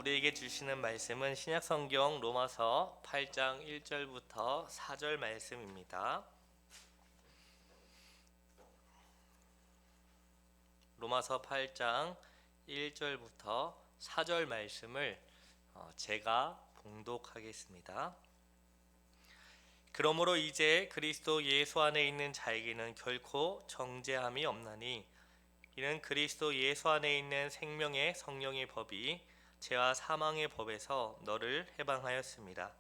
우리에게 주시는 말씀은 신약성경 로마서 8장 1절부터 4절 말씀입니다. 로마서 8장 1절부터 4절 말씀을 제가 봉독하겠습니다. 그러므로 이제 그리스도 예수 안에 있는 자에게는 결코 정죄함이 없나니 이는 그리스도 예수 안에 있는 생명의 성령의 법이 죄와 사망의 법에서 너를 해방하였습니다.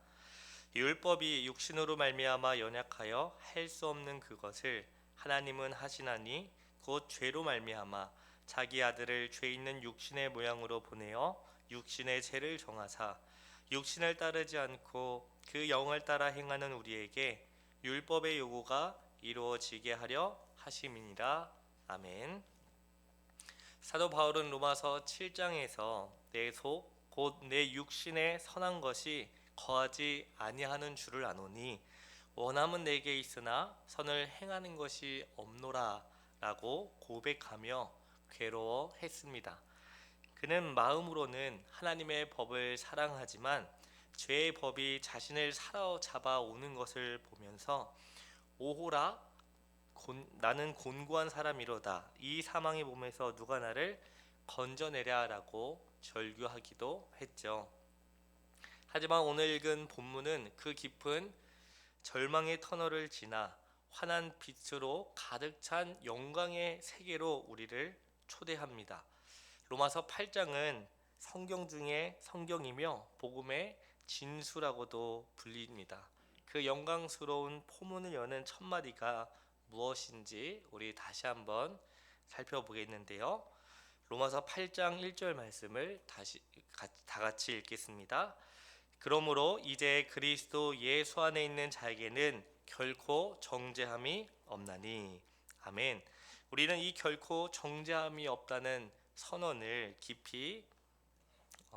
율법이 육신으로 말미암아 연약하여 할 수 없는 그것을 하나님은 하시나니 곧 죄로 말미암아 자기 아들을 죄 있는 육신의 모양으로 보내어 육신의 죄를 정하사 육신을 따르지 않고 그 영을 따라 행하는 우리에게 율법의 요구가 이루어지게 하려 하심이니라. 아멘. 사도 바울은 로마서 7장에서 내 속 곧 내 육신에 선한 것이 거하지 아니하는 줄을 아노니 원함은 내게 있으나 선을 행하는 것이 없노라 라고 고백하며 괴로워했습니다. 그는 마음으로는 하나님의 법을 사랑하지만 죄의 법이 자신을 사로잡아 오는 것을 보면서 오호라 나는 곤고한 사람이로다. 이 사망의 몸에서 누가 나를 건져내랴 라고 절규하기도 했죠. 하지만 오늘 읽은 본문은 그 깊은 절망의 터널을 지나 환한 빛으로 가득 찬 영광의 세계로 우리를 초대합니다. 로마서 8장은 성경 중에 성경이며 복음의 진수라고도 불립니다. 그 영광스러운 포문을 여는 첫마디가 무엇인지 우리 다시 한번 살펴보겠는데요. 로마서 8장 1절 말씀을 다 같이 읽겠습니다. 그러므로 이제 그리스도 예수 안에 있는 자에게는 결코 정죄함이 없나니. 아멘. 우리는 이 결코 정죄함이 없다는 선언을 깊이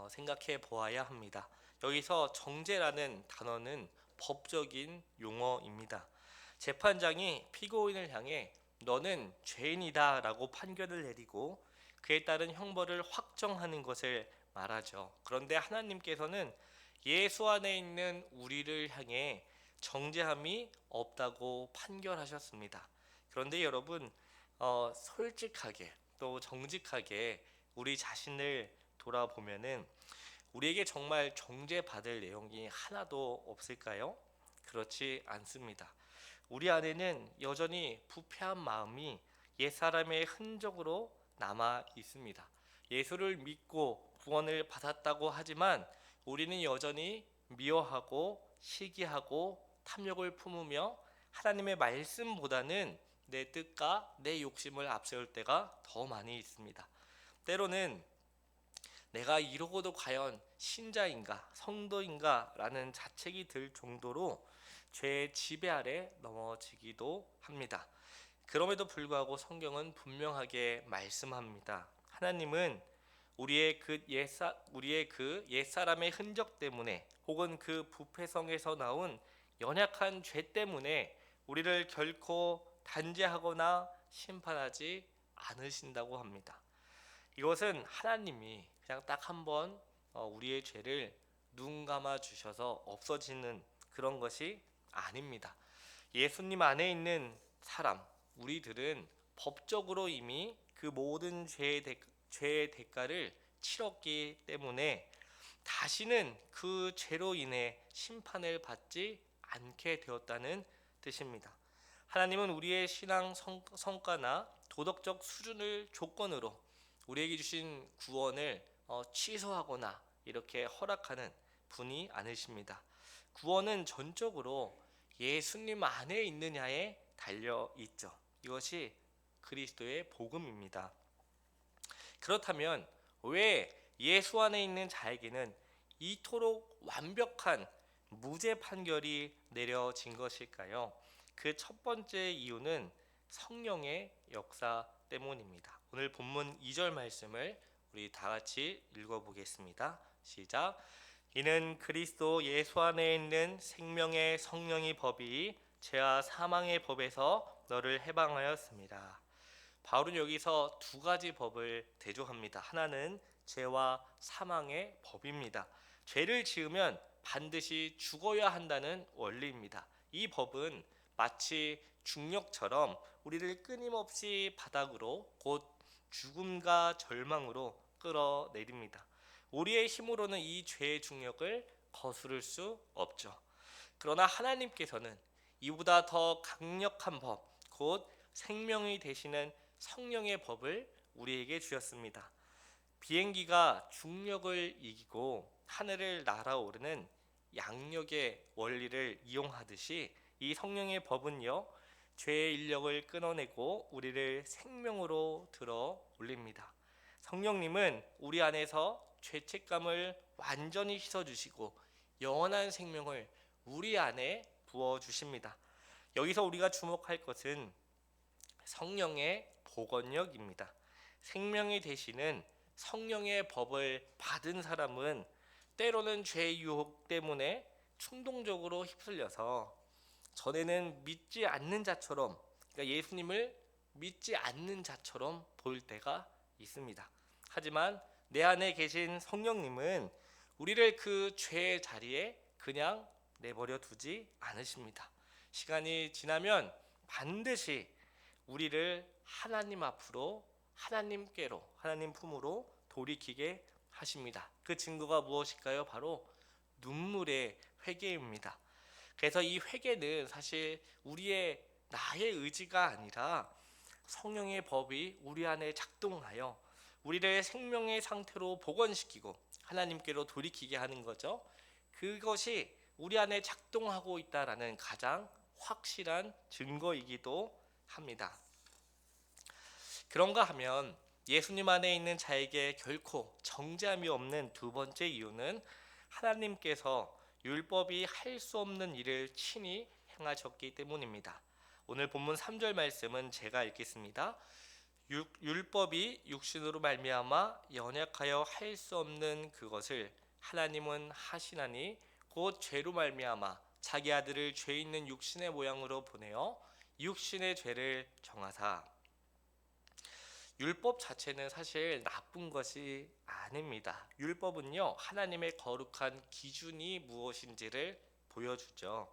생각해 보아야 합니다. 여기서 정죄라는 단어는 법적인 용어입니다. 재판장이 피고인을 향해 너는 죄인이다 라고 판결을 내리고 그에 따른 형벌을 확정하는 것을 말하죠. 그런데 하나님께서는 예수 안에 있는 우리를 향해 정죄함이 없다고 판결하셨습니다. 그런데 여러분 솔직하게 또 정직하게 우리 자신을 돌아보면은 우리에게 정말 정죄받을 내용이 하나도 없을까요? 그렇지 않습니다. 우리 안에는 여전히 부패한 마음이 옛사람의 흔적으로 남아 있습니다. 예수를 믿고 구원을 받았다고 하지만 우리는 여전히 미워하고 시기하고 탐욕을 품으며 하나님의 말씀보다는 내 뜻과 내 욕심을 앞세울 때가 더 많이 있습니다. 때로는 내가 이러고도 과연 신자인가 성도인가 라는 자책이 들 정도로 죄의 지배 아래 넘어지기도 합니다. 그럼에도 불구하고 성경은 분명하게 말씀합니다. 하나님은 우리의 그 옛사람의 흔적 때문에 혹은 그 부패성에서 나온 연약한 죄 때문에 우리를 결코 단죄하거나 심판하지 않으신다고 합니다. 이것은 하나님이 그냥 딱 한 번 우리의 죄를 눈 감아 주셔서 없어지는 그런 것이 아닙니다. 예수님 안에 있는 사람, 우리들은 법적으로 이미 그 모든 죄의 대가를 치렀기 때문에 다시는 그 죄로 인해 심판을 받지 않게 되었다는 뜻입니다. 하나님은 우리의 신앙 성과나 도덕적 수준을 조건으로 우리에게 주신 구원을 취소하거나 이렇게 허락하는 분이 아니십니다. 구원은 전적으로 예수님 안에 있느냐에 달려 있죠. 이것이 그리스도의 복음입니다. 그렇다면 왜 예수 안에 있는 자에게는 이토록 완벽한 무죄 판결이 내려진 것일까요? 그 첫 번째 이유는 성령의 역사 때문입니다. 오늘 본문 2절 말씀을 우리 다 같이 읽어보겠습니다. 시작. 이는 그리스도 예수 안에 있는 생명의 성령의 법이 죄와 사망의 법에서 너를 해방하였습니다. 바울은 여기서 두 가지 법을 대조합니다. 하나는 죄와 사망의 법입니다. 죄를 지으면 반드시 죽어야 한다는 원리입니다. 이 법은 마치 중력처럼 우리를 끊임없이 바닥으로, 곧 죽음과 절망으로 끌어내립니다. 우리의 힘으로는 이 죄의 중력을 거스를 수 없죠. 그러나 하나님께서는 이보다 더 강력한 법, 곧 생명이 되시는 성령의 법을 우리에게 주셨습니다. 비행기가 중력을 이기고 하늘을 날아오르는 양력의 원리를 이용하듯이 이 성령의 법은요, 죄의 인력을 끊어내고 우리를 생명으로 들어 올립니다. 성령님은 우리 안에서 죄책감을 완전히 씻어주시고 영원한 생명을 우리 안에 부어주십니다. 여기서 우리가 주목할 것은 성령의 복원력입니다. 생명이 되시는 성령의 법을 받은 사람은 때로는 죄의 유혹 때문에 충동적으로 휩쓸려서 전에는 믿지 않는 자처럼, 그러니까 예수님을 믿지 않는 자처럼 보일 때가 있습니다. 하지만 내 안에 계신 성령님은 우리를 그 죄의 자리에 그냥 내버려 두지 않으십니다. 시간이 지나면 반드시 우리를 하나님 앞으로, 하나님께로, 하나님 품으로 돌이키게 하십니다. 그 증거가 무엇일까요? 바로 눈물의 회개입니다. 그래서 이 회개는 사실 우리의 나의 의지가 아니라 성령의 법이 우리 안에 작동하여 우리를 생명의 상태로 복원시키고 하나님께로 돌이키게 하는 거죠. 그것이 우리 안에 작동하고 있다라는 가장 확실한 증거이기도 합니다. 그런가 하면 예수님 안에 있는 자에게 결코 정죄함이 없는 두 번째 이유는 하나님께서 율법이 할 수 없는 일을 친히 행하셨기 때문입니다. 오늘 본문 3절 말씀은 제가 읽겠습니다. 율법이 육신으로 말미암아 연약하여 할 수 없는 그것을 하나님은 하시나니 곧 죄로 말미암아 자기 아들을 죄 있는 육신의 모양으로 보내어 육신의 죄를 정하사. 율법 자체는 사실 나쁜 것이 아닙니다. 율법은요, 하나님의 거룩한 기준이 무엇인지를 보여주죠.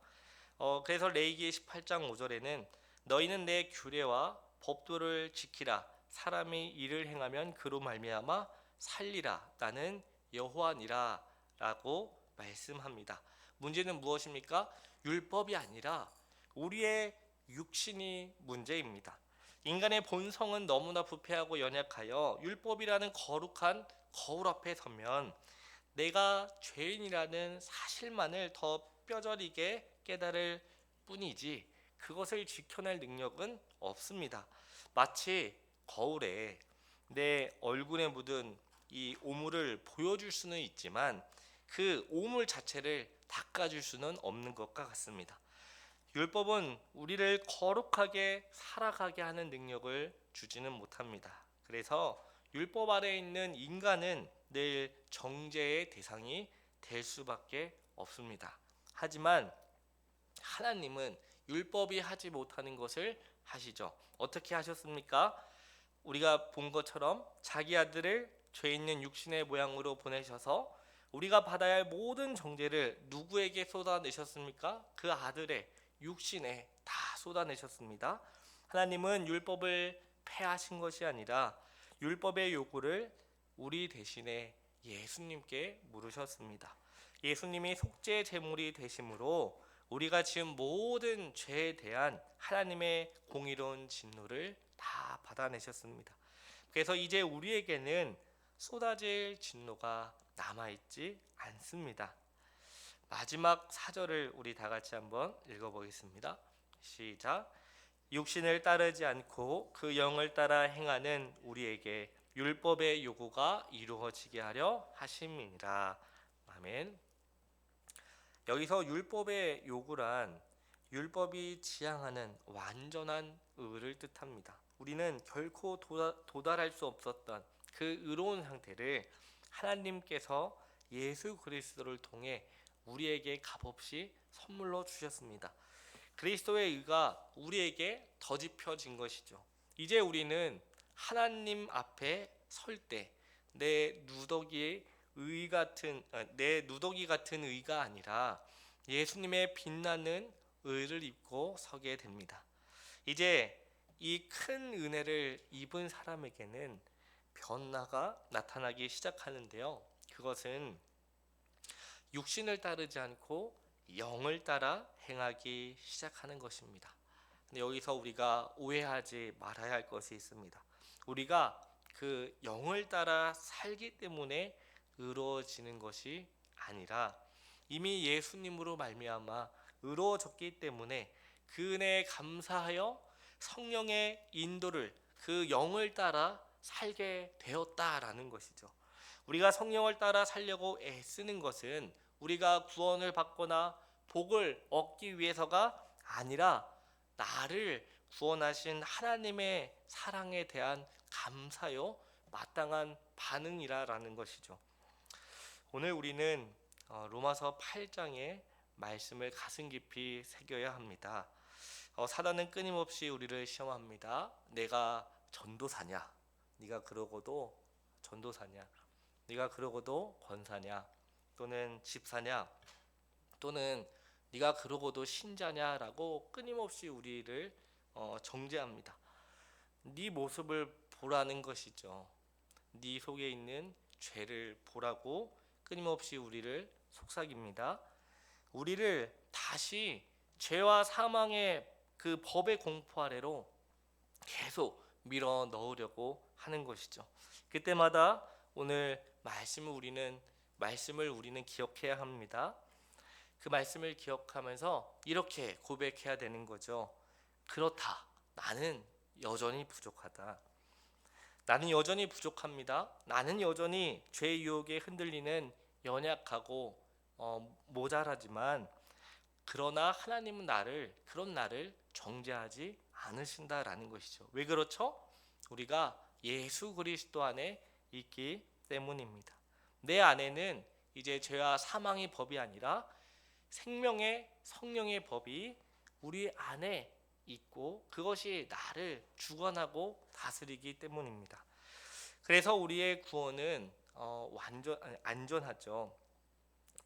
그래서 레위기 18장 5절에는 너희는 내 규례와 법도를 지키라. 사람이 이를 행하면 그로 말미암아 살리라. 나는 여호와니라 라고 말씀합니다. 문제는 무엇입니까? 율법이 아니라 우리의 육신이 문제입니다. 인간의 본성은 너무나 부패하고 연약하여 율법이라는 거룩한 거울 앞에 서면 내가 죄인이라는 사실만을 더 뼈저리게 깨달을 뿐이지 그것을 지켜낼 능력은 없습니다. 마치 거울에 내 얼굴에 묻은 이 오물을 보여줄 수는 있지만 그 오물 자체를 닦아줄 수는 없는 것과 같습니다. 율법은 우리를 거룩하게 살아가게 하는 능력을 주지는 못합니다. 그래서 율법 아래에 있는 인간은 늘 정죄의 대상이 될 수밖에 없습니다. 하지만 하나님은 율법이 하지 못하는 것을 하시죠. 어떻게 하셨습니까? 우리가 본 것처럼 자기 아들을 죄 있는 육신의 모양으로 보내셔서 우리가 받아야 할 모든 정죄를 누구에게 쏟아내셨습니까? 그 아들의 육신에 다 쏟아내셨습니다. 하나님은 율법을 폐하신 것이 아니라 율법의 요구를 우리 대신에 예수님께 물으셨습니다. 예수님이 속죄 제물이 되심으로 우리가 지은 모든 죄에 대한 하나님의 공의로운 진노를 다 받아내셨습니다. 그래서 이제 우리에게는 쏟아질 진노가 남아있지 않습니다. 마지막 4절을 우리 다 같이 한번 읽어보겠습니다. 시작. 육신을 따르지 않고 그 영을 따라 행하는 우리에게 율법의 요구가 이루어지게 하려 하심이니라. 아멘. 여기서 율법의 요구란 율법이 지향하는 완전한 의를 뜻합니다. 우리는 결코 도달할 수 없었던 그 의로운 상태를 하나님께서 예수 그리스도를 통해 우리에게 값없이 선물로 주셨습니다. 그리스도의 의가 우리에게 덧입혀진 것이죠. 이제 우리는 하나님 앞에 설 때 내 누더기 같은 의가 아니라 예수님의 빛나는 의를 입고 서게 됩니다. 이제 이 큰 은혜를 입은 사람에게는 변화가 나타나기 시작하는데요. 그것은 육신을 따르지 않고 영을 따라 행하기 시작하는 것입니다. 근데 여기서 우리가 오해하지 말아야 할 것이 있습니다. 우리가 그 영을 따라 살기 때문에 의로워지는 것이 아니라 이미 예수님으로 말미암아 의로워졌기 때문에 그 은혜에 감사하여 성령의 인도를 그 영을 따라 살게 되었다라는 것이죠. 우리가 성령을 따라 살려고 애쓰는 것은 우리가 구원을 받거나 복을 얻기 위해서가 아니라 나를 구원하신 하나님의 사랑에 대한 감사요 마땅한 반응이라는 것이죠. 오늘 우리는 로마서 8장의 말씀을 가슴 깊이 새겨야 합니다. 사단은 끊임없이 우리를 시험합니다. 내가 전도사냐? 네가 그러고도 전도사냐? 네가 그러고도 권사냐? 또는 집사냐? 또는 네가 그러고도 신자냐라고 끊임없이 우리를 정죄합니다. 네 모습을 보라는 것이죠. 네 속에 있는 죄를 보라고 끊임없이 우리를 속삭입니다. 우리를 다시 죄와 사망의 그 법의 공포 아래로 계속 밀어 넣으려고 하는 것이죠. 그때마다 오늘 말씀을 우리는 기억해야 합니다. 그 말씀을 기억하면서 이렇게 고백해야 되는 거죠. 그렇다. 나는 여전히 부족하다. 나는 여전히 부족합니다. 나는 여전히 죄의 유혹에 흔들리는 연약하고 모자라지만 그러나 하나님은 그런 나를 정죄하지 않으신다라는 것이죠. 왜 그렇죠? 우리가 예수 그리스도 안에 있기 때문입니다. 내 안에는 이제 죄와 사망의 법이 아니라 생명의 성령의 법이 우리 안에 있고 그것이 나를 주관하고 다스리기 때문입니다. 그래서 우리의 구원은 안전하죠.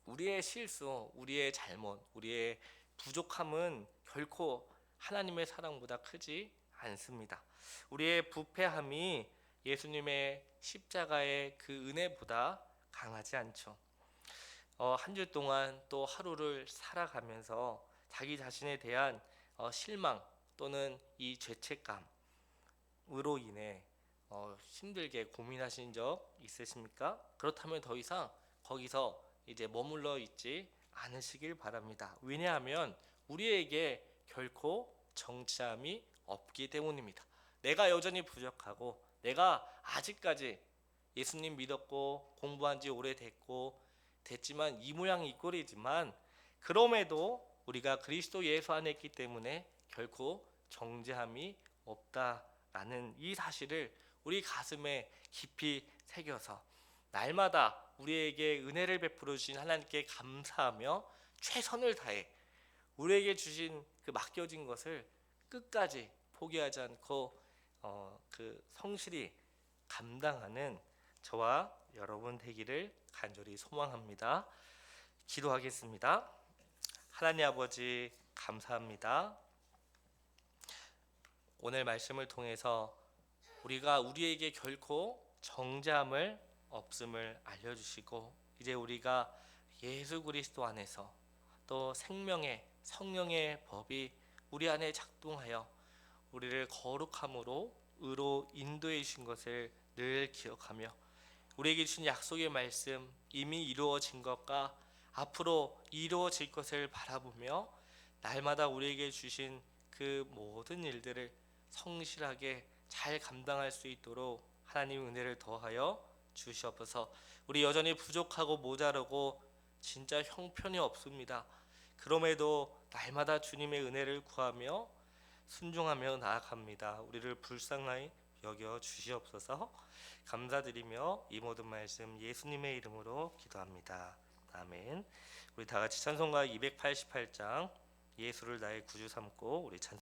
우리의 실수, 우리의 잘못, 우리의 부족함은 결코 하나님의 사랑보다 크지 않습니다. 우리의 부패함이 예수님의 십자가의 그 은혜보다 강하지 않죠. 한 주 동안 또 하루를 살아가면서 자기 자신에 대한 실망 또는 이 죄책감으로 인해 힘들게 고민하신 적 있으십니까? 그렇다면 더 이상 거기서 이제 머물러 있지 않으시길 바랍니다. 왜냐하면 우리에게 결코 정죄함이 없기 때문입니다. 내가 여전히 부족하고 내가 아직까지 예수님 믿었고 공부한 지 오래됐지만 이 모양 이 꼴이지만 그럼에도 우리가 그리스도 예수 안에 있기 때문에 결코 정죄함이 없다라는 이 사실을 우리 가슴에 깊이 새겨서 날마다 우리에게 은혜를 베풀어 주신 하나님께 감사하며 최선을 다해 우리에게 주신 그 맡겨진 것을 끝까지 포기하지 않고 그 성실히 감당하는 저와 여러분 되기를 간절히 소망합니다. 기도하겠습니다. 하나님 아버지 감사합니다. 오늘 말씀을 통해서 우리가 우리에게 결코 정죄함을 없음을 알려주시고 이제 우리가 예수 그리스도 안에서 또 생명의 성령의 법이 우리 안에 작동하여 우리를 거룩함으로 의로 인도해 주신 것을 늘 기억하며 우리에게 주신 약속의 말씀 이미 이루어진 것과 앞으로 이루어질 것을 바라보며 날마다 우리에게 주신 그 모든 일들을 성실하게 잘 감당할 수 있도록 하나님 은혜를 더하여 주시옵소서. 우리 여전히 부족하고 모자라고 진짜 형편이 없습니다. 그럼에도 날마다 주님의 은혜를 구하며 순종하며 나아갑니다. 우리를 불쌍히 여겨 주시옵소서. 감사드리며 이 모든 말씀 예수님의 이름으로 기도합니다. 아멘. 우리 다 같이 찬송가 288장 예수를 나의 구주 삼고 우리 찬